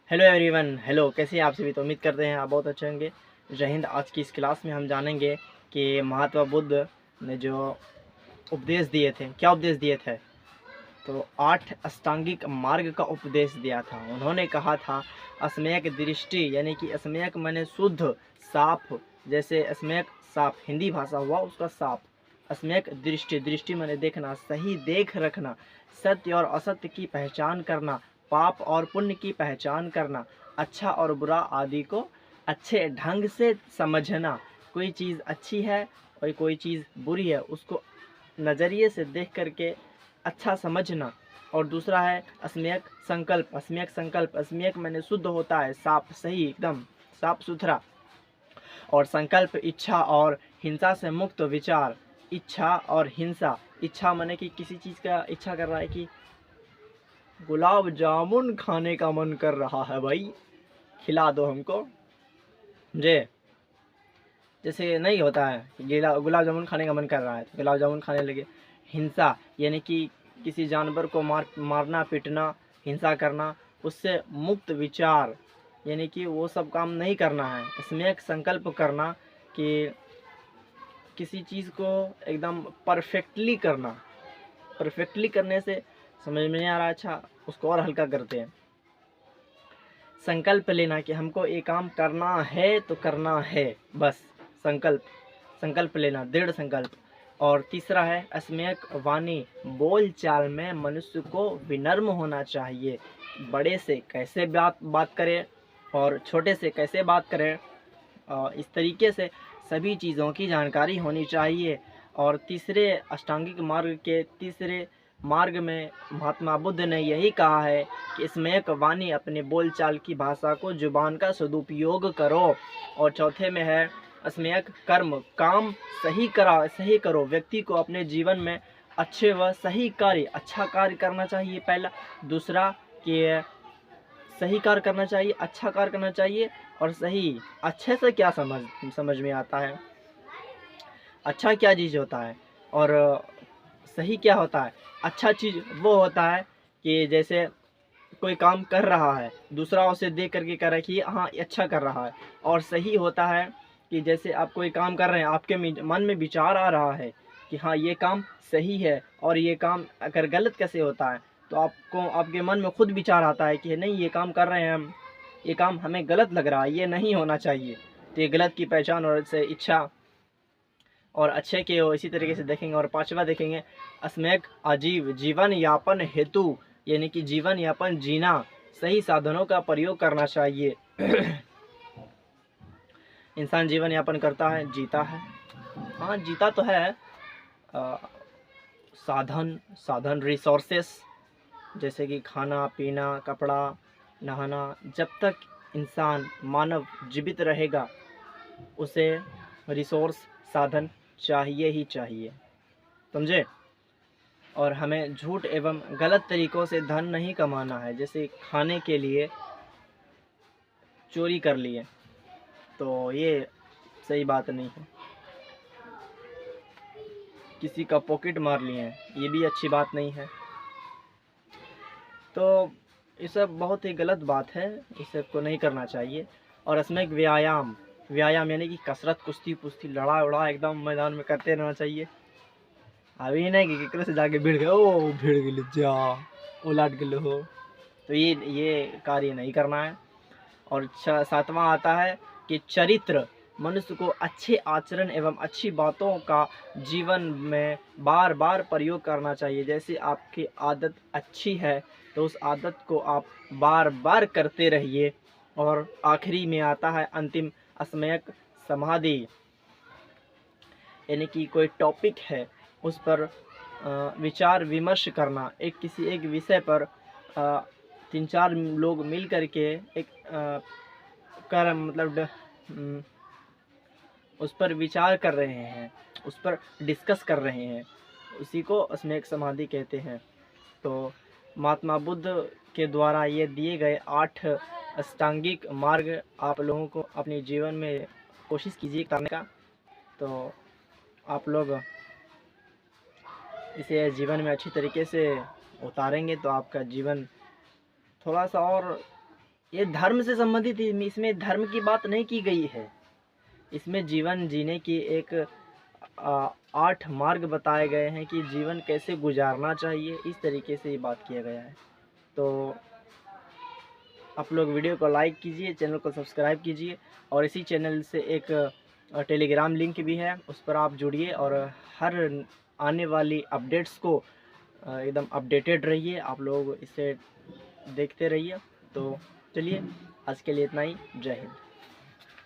Hello everyone, hello. कैसे हैं आप सभी? तो उम्मीद करते हैं आप बहुत अच्छे होंगे। जय हिंद। आज की इस क्लास में हम जानेंगे कि महात्मा बुद्ध ने जो उपदेश दिए थे, क्या उपदेश दिए थे। तो 8 अष्टांगिक मार्ग का उपदेश दिया था। उन्होंने कहा था अस्म्यक दृष्टि, यानी कि अस्म्यक माने शुद्ध, साफ। जैसे अस्म्यक साफ हिंदी भाषा हुआ, उसका साफ। अस्म्यक दृष्टि, दृष्टि माने देखना, सही देख रखना, सत्य और असत्य की पहचान करना, पाप और पुण्य की पहचान करना, अच्छा और बुरा आदि को अच्छे ढंग से समझना। कोई चीज़ अच्छी है और कोई चीज़ बुरी है, उसको नज़रिए से देख करके अच्छा समझना। और दूसरा है अस्म्यक संकल्प। अस्म्यक संकल्प, अस्म्यक मैंने शुद्ध होता है, साफ, सही, एकदम साफ सुथरा। और संकल्प इच्छा और हिंसा से मुक्त विचार। इच्छा और हिंसा, इच्छा माने कि किसी चीज़ का इच्छा कर रहा है कि गुलाब जामुन खाने का मन कर रहा है, भाई खिला दो हमको जे। जैसे नहीं होता है कि गुलाब जामुन खाने का मन कर रहा है तो गुलाब जामुन खाने लगे। हिंसा यानी कि किसी जानवर को मारना पीटना, हिंसा करना। उससे मुक्त विचार यानी कि वो सब काम नहीं करना है। इसमें एक संकल्प करना कि किसी चीज़ को एकदम परफेक्टली करना। परफेक्टली करने से समझ में नहीं आ रहा, अच्छा उसको और हल्का करते हैं। संकल्प लेना कि हमको ये काम करना है तो करना है, बस संकल्प, संकल्प लेना, दृढ़ संकल्प। और तीसरा है अस्म्यक वाणी, बोल चाल में मनुष्य को विनम्र होना चाहिए। बड़े से कैसे बात करें और छोटे से कैसे बात करें, इस तरीके से सभी चीज़ों की जानकारी होनी चाहिए। और तीसरे अष्टांगिक मार्ग के तीसरे मार्ग में महात्मा बुद्ध ने यही कहा है कि स्मयक वाणी, अपने बोलचाल की भाषा को, जुबान का सदुपयोग करो। और चौथे में है स्मयक कर्म, काम सही करो। व्यक्ति को अपने जीवन में अच्छे व सही कार्य, अच्छा कार्य करना चाहिए पहला। दूसरा कि सही कार्य करना चाहिए, अच्छा कार्य करना चाहिए। और सही, अच्छे से क्या समझ में आता है, अच्छा क्या चीज़ होता है, और सही क्या होता है। अच्छा चीज़ वो होता है कि जैसे कोई काम कर रहा है, दूसरा उसे देख करके कह रहा है कि हाँ ये अच्छा कर रहा है। और सही होता है कि जैसे आप कोई काम कर रहे हैं, आपके मन में विचार आ रहा है कि हाँ ये काम सही है, और ये काम अगर गलत कैसे होता है, तो आपको आपके मन में खुद विचार आता है कि नहीं ये काम कर रहे हैं हम, ये काम हमें गलत लग रहा है, ये नहीं होना चाहिए। तो ये गलत की पहचान और इससे इच्छा और अच्छे के हो, इसी तरीके से देखेंगे। और पांचवा देखेंगे अस्म्यक आजीव, जीवन यापन हेतु, यानी कि जीवन यापन जीना, सही साधनों का प्रयोग करना चाहिए। इंसान जीवन यापन करता है, जीता है, हाँ जीता तो है। साधन रिसोर्सेस, जैसे कि खाना पीना, कपड़ा, नहाना। जब तक इंसान मानव जीवित रहेगा, उसे रिसोर्स, साधन चाहिए ही चाहिए, समझे। और हमें झूठ एवं गलत तरीकों से धन नहीं कमाना है। जैसे खाने के लिए चोरी कर लिए, तो ये सही बात नहीं है। किसी का पॉकेट मार लिए, ये भी अच्छी बात नहीं है। तो ये सब बहुत ही गलत बात है, इस सब को नहीं करना चाहिए। और इसमें एक व्यायाम, व्यायाम यानी कि कसरत, कुश्ती पुश्ती, लड़ा उड़ा एकदम मैदान में करते रहना चाहिए। अभी नहीं कि केकरो से जाके भिड़ गए, ओ भिड़ गए जा, उलट गए हो, तो ये कार्य नहीं करना है। और सातवां आता है कि चरित्र, मनुष्य को अच्छे आचरण एवं अच्छी बातों का जीवन में बार बार प्रयोग करना चाहिए। जैसे आपकी आदत अच्छी है तो उस आदत को आप बार बार करते रहिए। और आखिरी में आता है अंतिम अस्मयक समाधि, यानी कि कोई टॉपिक है उस पर विचार विमर्श करना। किसी एक विषय पर 3-4 लोग मिल करके एक मतलब उस पर विचार कर रहे हैं, उस पर डिस्कस कर रहे हैं, उसी को अस्म्यक समाधि कहते हैं। तो महात्मा बुद्ध के द्वारा ये दिए गए 8 अष्टांगिक मार्ग आप लोगों को अपने जीवन में कोशिश कीजिए करने का। तो आप लोग इसे जीवन में अच्छी तरीके से उतारेंगे तो आपका जीवन थोड़ा सा और ये धर्म से संबंधित, इसमें धर्म की बात नहीं की गई है। इसमें जीवन जीने की एक 8 मार्ग बताए गए हैं कि जीवन कैसे गुजारना चाहिए, इस तरीके से ये बात किया गया है। तो आप लोग वीडियो को लाइक कीजिए, चैनल को सब्सक्राइब कीजिए, और इसी चैनल से एक टेलीग्राम लिंक भी है, उस पर आप जुड़िए और हर आने वाली अपडेट्स को एकदम अपडेटेड रहिए। आप लोग इसे देखते रहिए। तो चलिए, आज के लिए इतना ही। जय हिंद।